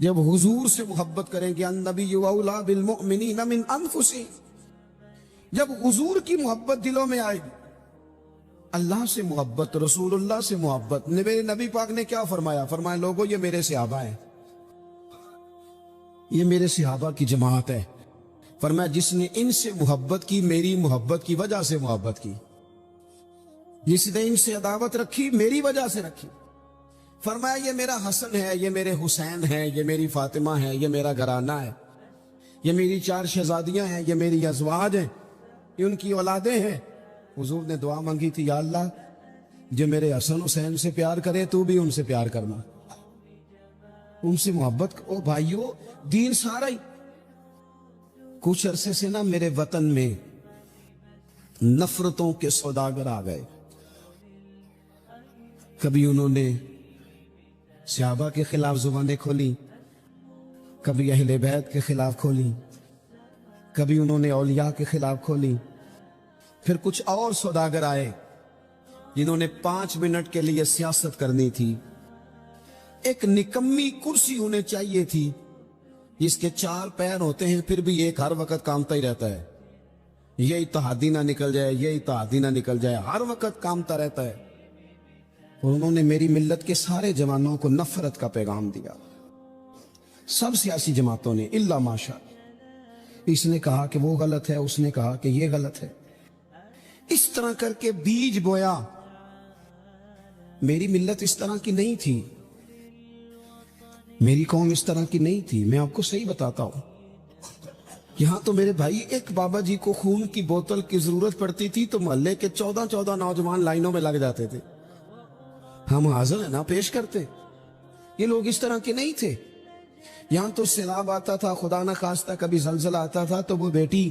جب حضور سے محبت کریں گے النبی اولا بالمؤمنین من انفسہم، جب حضور کی محبت دلوں میں آئے گی، اللہ سے محبت، رسول اللہ سے محبت، نبی پاک نے کیا فرمایا؟ فرمایا لوگو یہ میرے صحابہ ہیں، یہ میرے صحابہ کی جماعت ہے۔ فرمایا جس نے ان سے محبت کی میری محبت کی وجہ سے محبت کی، جس نے ان سے عداوت رکھی میری وجہ سے رکھی۔ فرمایا یہ میرا حسن ہے، یہ میرے حسین ہے، یہ میری فاطمہ ہے، یہ میرا گھرانہ ہے، یہ میری 4 شہزادیاں ہیں، یہ میری ازواج ہیں، یہ ان کی اولادیں ہیں۔ حضور نے دعا مانگی تھی، یا اللہ جو میرے حسن حسین سے پیار کرے تو بھی ان سے پیار کرنا، ان سے محبت۔ او بھائیو، دین سارا ہی۔ کچھ عرصے سے نا میرے وطن میں نفرتوں کے سوداگر آ گئے۔ کبھی انہوں نے صحابہ کے خلاف زبانیں کھولی، کبھی اہل بیت کے خلاف کھولی، کبھی انہوں نے اولیاء کے خلاف کھولی۔ پھر کچھ اور سوداگر آئے جنہوں نے 5 منٹ کے لیے سیاست کرنی تھی۔ ایک نکمی کرسی انہیں چاہیے تھی جس کے 4 پیر ہوتے ہیں پھر بھی ایک ہر وقت کامتا ہی رہتا ہے، یہ اتحادی نہ نکل جائے، یہ اتحادی نہ نکل جائے، ہر وقت کامتا رہتا ہے۔ اور انہوں نے میری ملت کے سارے جوانوں کو نفرت کا پیغام دیا، سب سیاسی جماعتوں نے الا ماشاء۔ اس نے کہا کہ وہ غلط ہے، اس نے کہا کہ یہ غلط ہے، اس طرح کر کے بیج بویا۔ میری ملت اس طرح کی نہیں تھی، میری قوم اس طرح کی نہیں تھی، میں آپ کو صحیح بتاتا ہوں۔ یہاں تو میرے بھائی ایک بابا جی کو خون کی بوتل کی ضرورت پڑتی تھی تو محلے کے 14 نوجوان لائنوں میں لگ جاتے تھے، ہم حاضر ہیں نا پیش کرتے۔ یہ لوگ اس طرح کے نہیں تھے۔ یہاں تو سیلاب آتا تھا، خدا نہ خواستہ کبھی زلزلہ آتا تھا تو وہ بیٹی،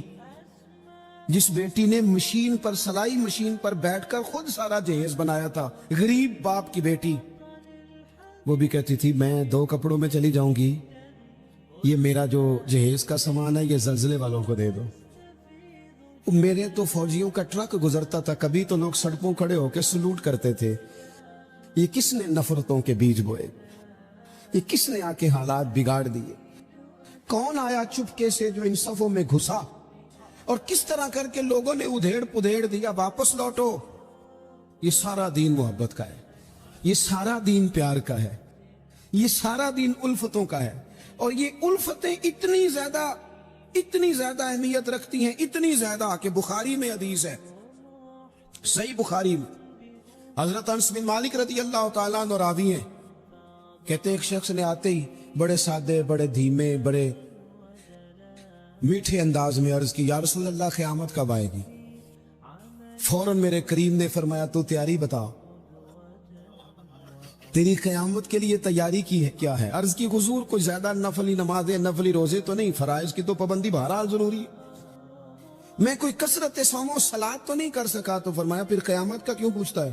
جس بیٹی نے مشین پر، سلائی مشین پر بیٹھ کر خود سارا جہیز بنایا تھا، غریب باپ کی بیٹی، وہ بھی کہتی تھی میں 2 کپڑوں میں چلی جاؤں گی، یہ میرا جو جہیز کا سامان ہے یہ زلزلے والوں کو دے دو۔ میرے تو فوجیوں کا ٹرک گزرتا تھا، کبھی تو لوگ سڑکوں کھڑے ہو کے سلوٹ کرتے تھے۔ یہ کس نے نفرتوں کے بیج بوئے؟ یہ کس نے آ کے حالات بگاڑ دیے؟ کون آیا چپکے سے جو ان صفوں میں گھسا اور کس طرح کر کے لوگوں نے ادھیڑ پدھیڑ دیا، واپس لوٹو۔ یہ سارا دین محبت کا ہے، یہ سارا دین پیار کا ہے، یہ سارا دین الفتوں کا ہے۔ اور یہ الفتیں اتنی زیادہ اہمیت رکھتی ہیں، اتنی زیادہ کہ بخاری میں حدیث ہے، صحیح بخاری میں، حضرت انس بن مالک رضی اللہ تعالیٰ عنہ راوی ہیں، کہتے ایک شخص نے آتے ہی بڑے سادے، بڑے دھیمے، بڑے میٹھے انداز میں عرض کی، یا رسول اللہ قیامت کب آئے گی؟ فوراً میرے کریم نے فرمایا تو تیاری بتا، تیری قیامت کے لیے تیاری کی ہے کیا ہے؟ عرض کی حضور کوئی زیادہ نفلی نمازیں، نفلی روزے تو نہیں، فرائض کی تو پابندی بہرحال ضروری ہے، میں کوئی کثرت صوم و صلات تو نہیں کر سکا۔ تو فرمایا پھر قیامت کا کیوں پوچھتا ہے؟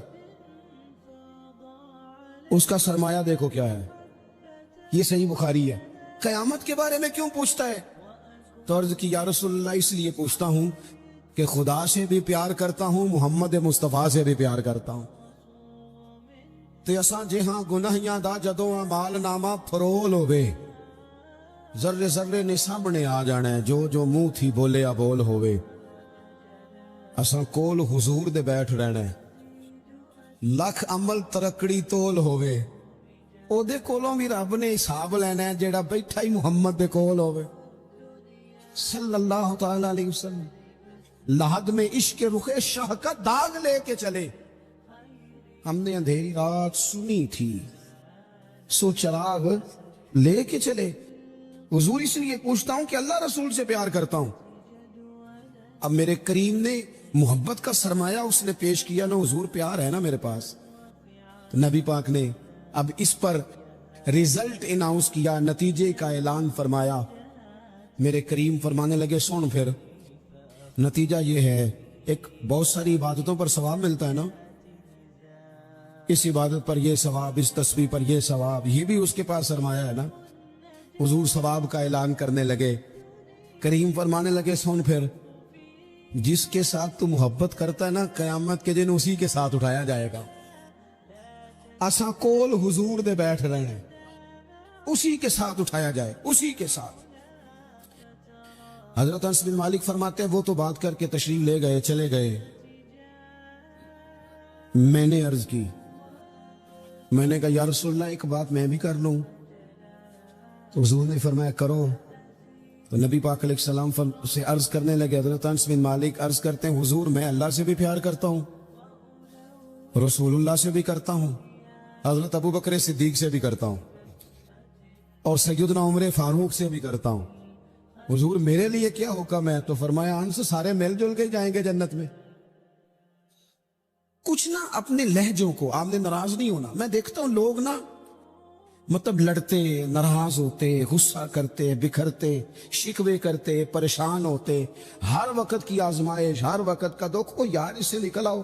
اس کا سرمایہ دیکھو کیا ہے، یہ صحیح بخاری ہے، قیامت کے بارے میں کیوں پوچھتا ہے؟ تو عرض کی یا رسول اللہ اس لیے پوچھتا ہوں کہ خدا سے بھی پیار کرتا ہوں، محمد مصطفیٰ سے بھی پیار کرتا ہوں۔ تے اساں جہاں گناہیاں دا جدوں اعمال نامہ فرول ہوئے، ذرے ذرے نے سامنے آ جانا ہے، جو جو منہ تھی بولے بول ہوئے، اساں کول حضور دے بیٹھ رہنا ہے، لکھ عمل ترکڑی تول ہوئے، او دے کولوں بھی رب نے حساب لینا ہے جیڑا بیٹھا ہی محمد دے کول ہوئے صلی اللہ تعالیٰ علیہ وسلم۔ لحد میں عشق رخ شاہ کا داغ لے کے چلے، ہم نے اندھیری رات سنی تھی سو چراغ لے کے چلے۔ حضور اس لیے پوچھتا ہوں کہ اللہ رسول سے پیار کرتا ہوں۔ اب میرے کریم نے محبت کا سرمایہ اس نے پیش کیا نا، حضور پیار ہے نا میرے پاس، تو نبی پاک نے اب اس پر ریزلٹ اناؤنس کیا، نتیجے کا اعلان فرمایا۔ میرے کریم فرمانے لگے سن پھر نتیجہ یہ ہے، ایک بہت ساری عبادتوں پر ثواب ملتا ہے نا، اس عبادت پر یہ ثواب، اس تسبیح پر یہ ثواب، یہ بھی اس کے پاس سرمایہ ہے نا۔ حضور ثواب کا اعلان کرنے لگے، کریم فرمانے لگے سن پھر، جس کے ساتھ تو محبت کرتا ہے نا، قیامت کے دن اسی کے ساتھ اٹھایا جائے گا۔ اساں کول حضور دے بیٹھ رہے ہیں، اسی کے ساتھ اٹھایا جائے، اسی کے ساتھ۔ حضرت انس بن مالک فرماتے ہیں وہ تو بات کر کے تشریف لے گئے، چلے گئے۔ میں نے عرض کی، میں نے کہا یا رسول اللہ ایک بات میں بھی کر لوں؟ تو حضور نے فرمایا کرو۔ تو نبی پاک علیہ السلام سے عرض کرنے لگے، حضرت انس بن مالک عرض کرتے ہیں حضور میں اللہ سے بھی پیار کرتا ہوں، رسول اللہ سے بھی کرتا ہوں، حضرت ابو بکر صدیق سے بھی کرتا ہوں، اور سیدنا عمر فاروق سے بھی کرتا ہوں، حضور میرے لیے کیا حکم ہے؟ تو فرمایا انس سارے مل جل کے جائیں گے جنت میں۔ کچھ نہ اپنے لہجوں کو، آپ نے ناراض نہیں ہونا۔ میں دیکھتا ہوں لوگ نا مطلب لڑتے، ناراض ہوتے، غصہ کرتے، بکھرتے، شکوے کرتے، پریشان ہوتے، ہر وقت کی آزمائش، ہر وقت کا دکھ، کو یار اس سے نکل آؤ،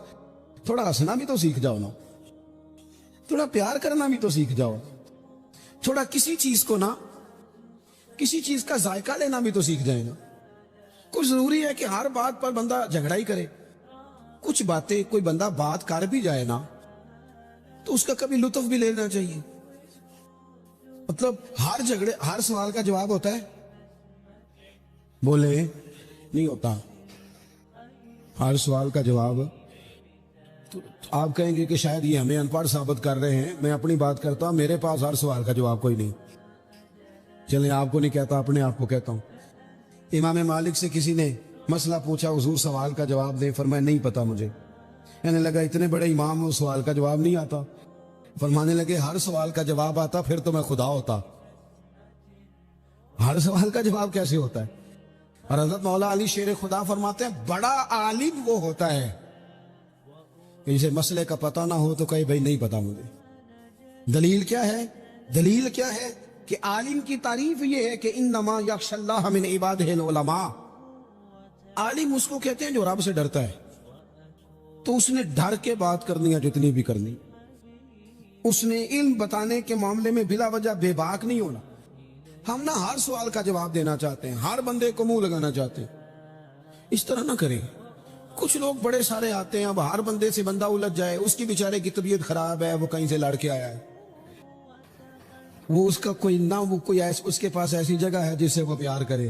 تھوڑا ہنسنا بھی تو سیکھ جاؤ نا، تھوڑا پیار کرنا بھی تو سیکھ جاؤ، تھوڑا کسی چیز کو نا، کسی چیز کا ذائقہ لینا بھی تو سیکھ جائے نا۔ کچھ ضروری ہے کہ ہر بات پر بندہ جھگڑا ہی کرے؟ کچھ باتیں کوئی بندہ بات کر بھی جائے نا تو اس کا کبھی لطف بھی لینا چاہیے۔ مطلب ہر جھگڑے، ہر سوال کا جواب ہوتا ہے؟ بولے نہیں ہوتا ہر سوال کا جواب۔ تو آپ کہیں گے کہ شاید یہ ہمیں ان پڑھ ثابت کر رہے ہیں۔ میں اپنی بات کرتا ہوں، میرے پاس ہر سوال کا جواب کوئی نہیں۔ چلیں آپ کو نہیں کہتا، اپنے آپ کو کہتا ہوں۔ امام مالک سے کسی نے مسئلہ پوچھا، حضور سوال کا جواب دیں، فرمایا نہیں پتا مجھے۔ کہنے لگا اتنے بڑے امام وہ سوال کا جواب نہیں آتا؟ فرمانے لگے ہر سوال کا جواب آتا پھر تو میں خدا ہوتا۔ ہر سوال کا جواب کیسے ہوتا ہے؟ اور حضرت مولا علی شیر خدا فرماتے ہیں بڑا عالم وہ ہوتا ہے کہ جسے مسئلے کا پتہ نہ ہو تو کہے بھائی نہیں پتا مجھے۔ دلیل کیا ہے؟ دلیل کیا ہے کہ عالم کی تعریف یہ ہے کہ انما یخشی اللہ من عبادہ العلماء۔ عالم اس کو کہتے ہیں جو رب سے ڈرتا ہے، تو اس نے ڈر کے بات کرنی ہے جتنی بھی کرنی۔ اس نے علم بتانے کے معاملے میں بلا وجہ بے باک نہیں ہونا۔ ہم نہ ہر سوال کا جواب دینا چاہتے ہیں، ہر بندے کو منہ لگانا چاہتے ہیں۔ اس طرح نہ کریں۔ کچھ لوگ بڑے سارے آتے ہیں، اب ہر بندے سے بندہ الجھ جائے، اس کی بیچارے کی طبیعت خراب ہے، وہ کہیں سے لڑ کے آیا ہے، وہ اس کا کوئی نہ، وہ کوئی اس کے پاس ایسی جگہ ہے جس سے وہ پیار کرے،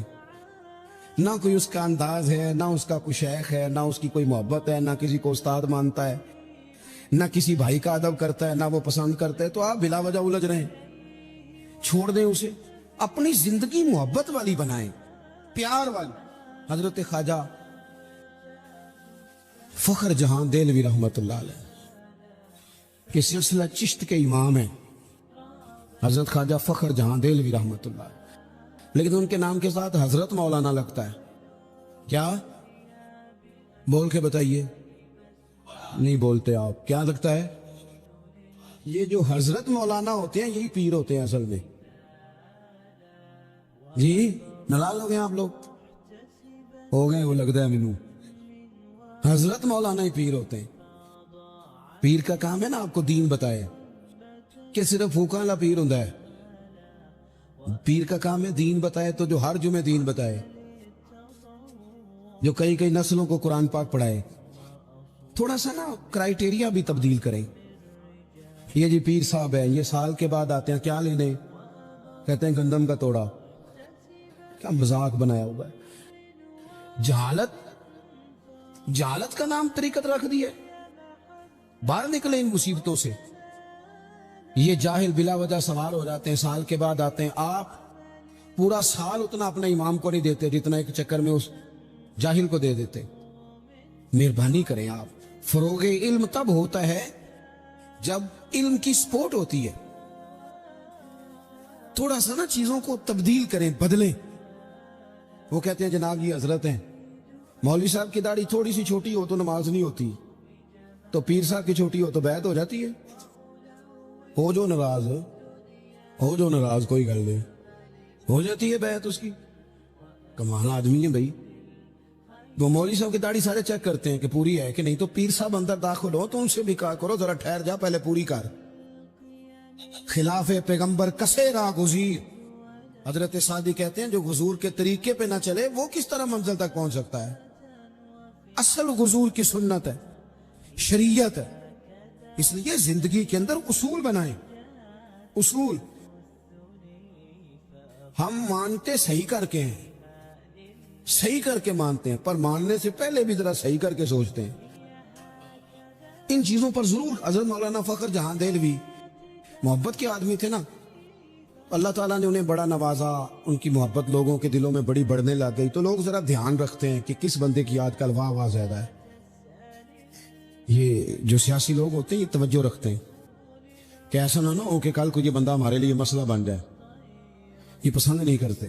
نہ کوئی اس کا انداز ہے، نہ اس کا کوئی شیخ ہے، نہ اس کی کوئی محبت ہے، نہ کسی کو استاد مانتا ہے، نہ کسی بھائی کا ادب کرتا ہے، نہ وہ پسند کرتا ہے، تو آپ بلا وجہ الجھ رہے ہیں۔ چھوڑ دیں اسے، اپنی زندگی محبت والی بنائیں، پیار والی۔ حضرت خواجہ فخر جہاں دہلوی رحمت اللہ علیہ کہ سلسلہ چشت کے امام ہیں حضرت خواجہ فخر جہاں دہلوی رحمت اللہ علیہ، لیکن ان کے نام کے ساتھ حضرت مولانا لگتا ہے۔ کیا؟ بول کے بتائیے، نہیں بولتے آپ، کیا لگتا ہے؟ یہ جو حضرت مولانا ہوتے ہیں یہی پیر ہوتے ہیں اصل میں۔ جی ناراض ہو گئے آپ لوگ؟ ہو گئے، وہ لگتا ہے مینوں۔ حضرت مولانا ہی پیر ہوتے ہیں۔ پیر کا کام ہے نا آپ کو دین بتائے، کہ صرف پھوکا والا پیر ہوتا ہے؟ پیر کا کام ہے دین بتائے، تو جو ہر جمعے دین بتائے، جو کئی کئی نسلوں کو قرآن پاک پڑھائے۔ تھوڑا سا نا کرائیٹیریا بھی تبدیل کریں۔ یہ جی پیر صاحب ہے، یہ سال کے بعد آتے ہیں، کیا لینے؟ کہتے ہیں گندم کا توڑا۔ کیا مذاق بنایا ہوا ہے! جہالت کا نام طریقت رکھ دی ہے۔ باہر نکلیں ان مصیبتوں سے۔ یہ جاہل بلا وجہ سوار ہو جاتے ہیں، سال کے بعد آتے ہیں۔ آپ پورا سال اتنا اپنے امام کو نہیں دیتے جتنا ایک چکر میں اس جاہل کو دے دیتے۔ مہربانی کریں آپ۔ فروغ علم تب ہوتا ہے جب علم کی سپورٹ ہوتی ہے۔ تھوڑا سا نا چیزوں کو تبدیل کریں، بدلیں۔ وہ کہتے ہیں جناب یہ حضرت ہیں، مولوی صاحب کی داڑھی تھوڑی سی چھوٹی ہو تو نماز نہیں ہوتی، تو پیر صاحب کی چھوٹی ہو تو بیعت ہو جاتی ہے۔ ہو جو ناراض کوئی گل نہیں، ہو جاتی ہے بیعت اس کی۔ کمال آدمی ہے بھائی۔ وہ مولوی صاحب کی داڑھی سارے چیک کرتے ہیں کہ پوری ہے کہ نہیں، تو پیر صاحب اندر داخل ہو تو ان سے بھی کہا کرو ذرا ٹھہر جا، پہلے پوری کر۔ خلاف پیغمبر کسے را گزیر۔ حضرت سعدی کہتے ہیں جو غزور کے طریقے پہ نہ چلے وہ کس طرح منزل تک پہنچ سکتا ہے؟ اصل غزور کی سنت ہے، شریعت ہے۔ اس لیے زندگی کے اندر اصول بنائیں، اصول۔ ہم مانتے صحیح کر کے ہیں، صحیح کر کے مانتے ہیں، پر ماننے سے پہلے بھی ذرا صحیح کر کے سوچتے ہیں۔ ان چیزوں پر ضرور حضرت مولانا فخر جہاں دہلوی محبت کے آدمی تھے نا، اللہ تعالیٰ نے انہیں بڑا نوازا، ان کی محبت لوگوں کے دلوں میں بڑی بڑھنے لگ گئی، تو لوگ ذرا دھیان رکھتے ہیں کہ کس بندے کی آج کل واہ واہ زیادہ ہے۔ یہ جو سیاسی لوگ ہوتے ہیں یہ توجہ رکھتے ہیں کہ ایسا نہ ہو کہ کل کو یہ بندہ ہمارے لیے مسئلہ بن جائے، یہ پسند نہیں کرتے۔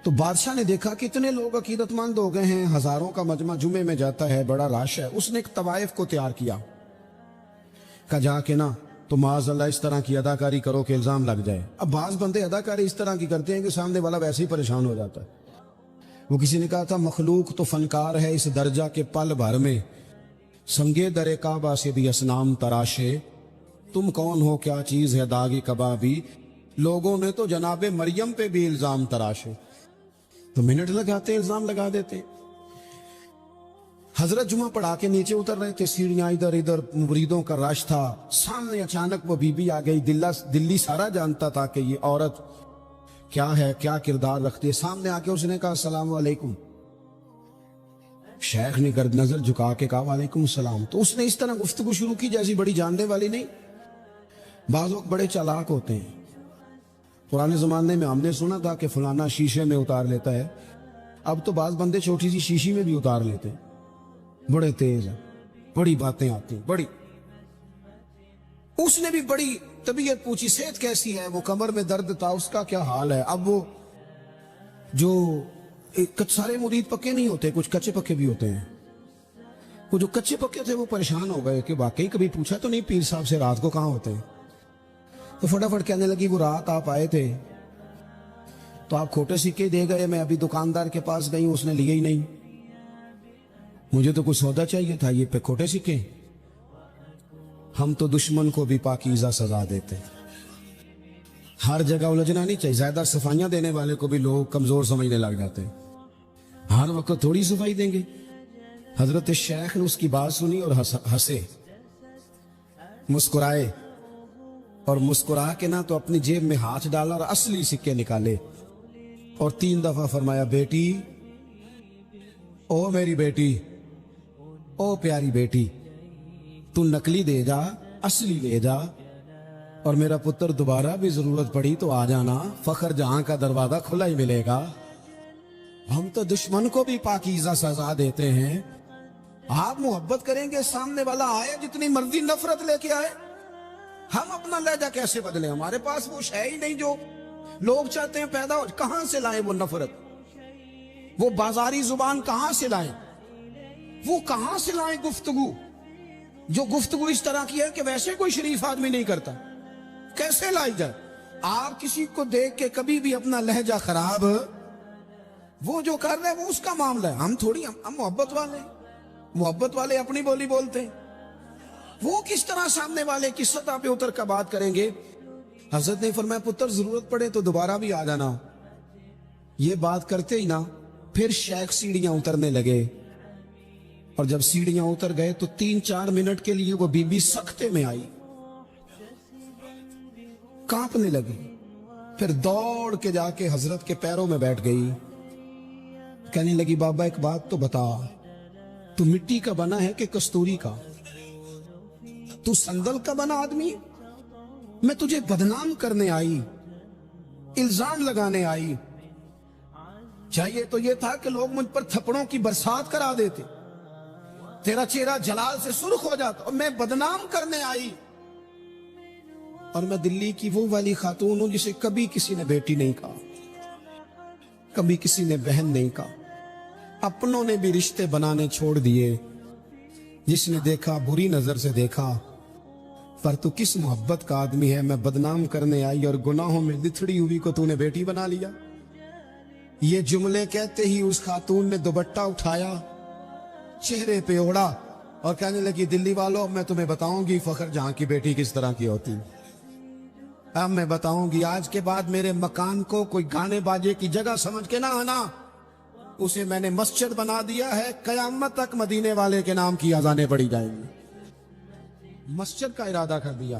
تو بادشاہ نے دیکھا کہ اتنے لوگ عقیدت مند ہو گئے ہیں، ہزاروں کا مجمع جمعے میں جاتا ہے، بڑا رش ہے، اس نے ایک طوائف کو تیار کیا، کہا جا کے نا تو معاذ اللہ اس طرح کی اداکاری کرو کہ الزام لگ جائے۔ اب بعض بندے اداکاری اس طرح کی کرتے ہیں کہ سامنے والا ویسے ہی پریشان ہو جاتا ہے۔ وہ کسی نے کہا تھا مخلوق تو فنکار ہے اس درجہ کے پل بھر میں، سنگے در کعبہ سے بھی اسنام تراشے، تم کون ہو کیا چیز ہے داغی کبابی، لوگوں نے تو جناب مریم پہ بھی الزام تراشے۔ تو منٹ لگاتے الزام لگا دیتے۔ حضرت جمعہ پڑھا کے نیچے اتر رہے تھے، سیڑھیاں ادھر ادھر، مریدوں کا رش تھا، سامنے اچانک وہ بی بی آ گئی۔ دلی سارا جانتا تھا کہ یہ عورت کیا ہے، کیا کردار رکھتی ہے۔ سامنے آ کے اس نے کہا السلام علیکم۔ شیخ نے گرد نظر جھکا کے کہا وعلیکم السلام۔ تو اس نے اس طرح گفتگو شروع کی جیسی بڑی جاننے والی نہیں۔ بعض لوگ بڑے چالاک ہوتے ہیں۔ پرانے زمانے میں ہم نے سنا تھا کہ فلانا شیشے میں اتار لیتا ہے، اب تو بعض بندے چھوٹی سی شیشی میں بھی اتار لیتے ہیں، بڑے تیز ہیں، بڑی باتیں آتی ہیں، بڑی۔ اس نے بھی بڑی طبیعت پوچھی صحت کیسی ہے، وہ کمر میں درد تھا، اس کا کیا حال ہے۔ اب وہ جو سارے مرید پکے نہیں ہوتے، کچھ کچے پکے بھی ہوتے ہیں، وہ جو کچے پکے تھے وہ پریشان ہو گئے کہ واقعی کبھی پوچھا تو نہیں پیر صاحب سے رات کو کہاں ہوتے ہیں۔ تو فٹافٹ کہنے لگی وہ رات آپ آئے تھے تو آپ کھوٹے سکے دے گئے، میں ابھی دکاندار کے پاس گئی ہوں، اس نے لیے ہی نہیں، مجھے تو کچھ سودا چاہیے تھا، یہ پہ کھوٹے سکے۔ ہم تو دشمن کو بھی پاکیزہ سزا دیتے، ہر جگہ الجھنا نہیں چاہیے، زیادہ صفائیاں دینے والے کو بھی لوگ کمزور سمجھنے لگ جاتے ہیں، ہر وقت تھوڑی صفائی دیں گے۔ حضرت شیخ نے اس کی بات سنی اور ہنسے، مسکرائے، اور مسکرا کے نہ تو اپنی جیب میں ہاتھ ڈالا اور اصلی سکے نکالے اور 3 دفعہ فرمایا بیٹی، او میری بیٹی، او پیاری بیٹی، تو نکلی دے جا، اصلی لے جا، اور میرا پتر دوبارہ بھی ضرورت پڑی تو آ جانا، فخر جہاں کا دروازہ کھلا ہی ملے گا۔ ہم تو دشمن کو بھی پاکیزہ سزا دیتے ہیں۔ آپ محبت کریں گے، سامنے والا آئے جتنی مرضی نفرت لے کے آئے، ہم اپنا لہجہ کیسے بدلیں؟ ہمارے پاس وہ شے ہی نہیں جو لوگ چاہتے ہیں پیدا ہو۔ کہاں سے لائیں وہ نفرت، وہ بازاری زبان کہاں سے لائیں، وہ کہاں سے لائیں گفتگو جو گفتگو اس طرح کی ہے کہ ویسے کوئی شریف آدمی نہیں کرتا، کیسے لائی جائے؟ آپ کسی کو دیکھ کے کبھی بھی اپنا لہجہ خراب، وہ جو کر رہے ہیں وہ اس کا معاملہ ہے، ہم تھوڑی، ہم محبت والے اپنی بولی بولتے ہیں، وہ کس طرح سامنے والے کی سطح پہ اتر کر بات کریں گے؟ حضرت نے فرمایا پتر ضرورت پڑے تو دوبارہ بھی آ جانا۔ یہ بات کرتے ہی نا پھر شیخ سیڑھیاں اترنے لگے، اور جب سیڑھیاں اتر گئے تو 3-4 منٹ کے لیے وہ بی بی سکتے میں آئی، کانپنے لگی، پھر دوڑ کے جا کے حضرت کے پیروں میں بیٹھ گئی، کہنے لگی بابا ایک بات تو بتا، تو مٹی کا بنا ہے کہ کستوری کا؟ تو سندل کا بنا آدمی؟ میں تجھے بدنام کرنے آئی، الزام لگانے آئی، چاہیے تو یہ تھا کہ لوگ مجھ پر تھپڑوں کی برسات کرا دیتے، تیرا چہرہ جلال سے سرخ ہو جاتا، اور میں بدنام کرنے آئی۔ اور میں دلی کی وہ والی خاتون ہوں جسے کبھی کسی نے بیٹی نہیں کہا، کبھی کسی نے بہن نہیں کہا، اپنوں نے بھی رشتے بنانے چھوڑ دیے، جس نے دیکھا بری نظر سے دیکھا، پر تو کس محبت کا آدمی ہے، میں بدنام کرنے آئی اور گناہوں میں لتھڑی ہوئی کو تو نے بیٹی بنا لیا۔ یہ جملے کہتے ہی اس خاتون نے دوپٹہ اٹھایا، چہرے پہ اوڑا، اور کہنے لگی دلی والوں میں تمہیں بتاؤں گی فخر جہاں کی بیٹی کس طرح کی ہوتی، اب میں بتاؤں گی، آج کے بعد میرے مکان کو کوئی گانے باجے کی جگہ سمجھ کے نہ آنا، اسے میں نے مسجد بنا دیا ہے، قیامت تک مدینے والے کے نام کی اذانیں پڑی جائیں گی، مسجد کا ارادہ کر دیا۔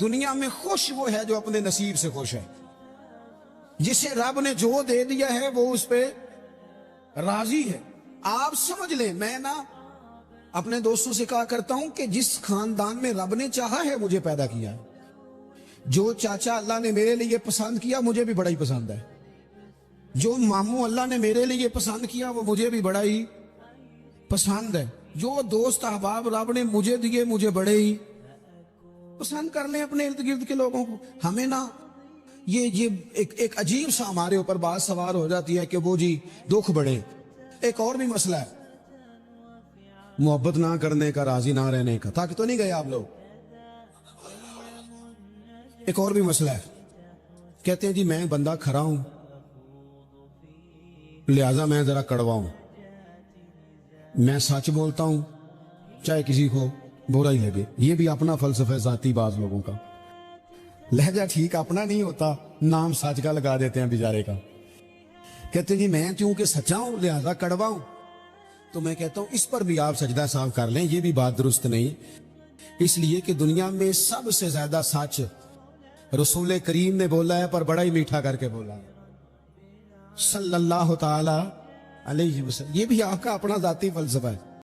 دنیا میں خوش وہ ہے جو اپنے نصیب سے خوش ہے. جسے رب نے جو دے دیا ہے وہ اس پہ راضی ہے. آپ سمجھ لیں, میں نا اپنے دوستوں سے کہا کرتا ہوں کہ جس خاندان میں رب نے چاہا ہے مجھے پیدا کیا ہے. جو چاچا اللہ نے میرے لیے پسند کیا مجھے بھی بڑا ہی پسند ہے. جو ماموں اللہ نے میرے لیے پسند کیا وہ مجھے بھی بڑا ہی پسند ہے. جو دوست احباب رب نے مجھے دیے مجھے بڑے ہی پسند کر لیں اپنے ارد گرد کے لوگوں کو. ہمیں نا یہ ایک عجیب سا ہمارے اوپر بات سوار ہو جاتی ہے کہ وہ جی دکھ بڑے. ایک اور بھی مسئلہ ہے محبت نہ کرنے کا, راضی نہ رہنے کا. تاکہ تو نہیں گئے آپ لوگ. ایک اور بھی مسئلہ ہے, کہتے ہیں جی میں بندہ کھرا ہوں لہذا میں ذرا کڑوا ہوں, میں سچ بولتا ہوں چاہے کسی کو برا ہی لگے. یہ بھی اپنا فلسفہ ذاتی بعض لوگوں کا. لہجہ ٹھیک اپنا نہیں ہوتا, نام سچ کا لگا دیتے ہیں بیچارے کا. کہتے ہیں جی میں چونکہ سچا ہوں لہذا کڑوا ہوں. تو میں کہتا ہوں اس پر بھی آپ سجدہ صاف کر لیں, یہ بھی بات درست نہیں. اس لیے کہ دنیا میں سب سے زیادہ سچ رسول کریم نے بولا ہے, پر بڑا ہی میٹھا کر کے بولا ہے صلی اللہ تعالی علیہ وسلم. یہ بھی آپ کا اپنا ذاتی فلسفہ ہے.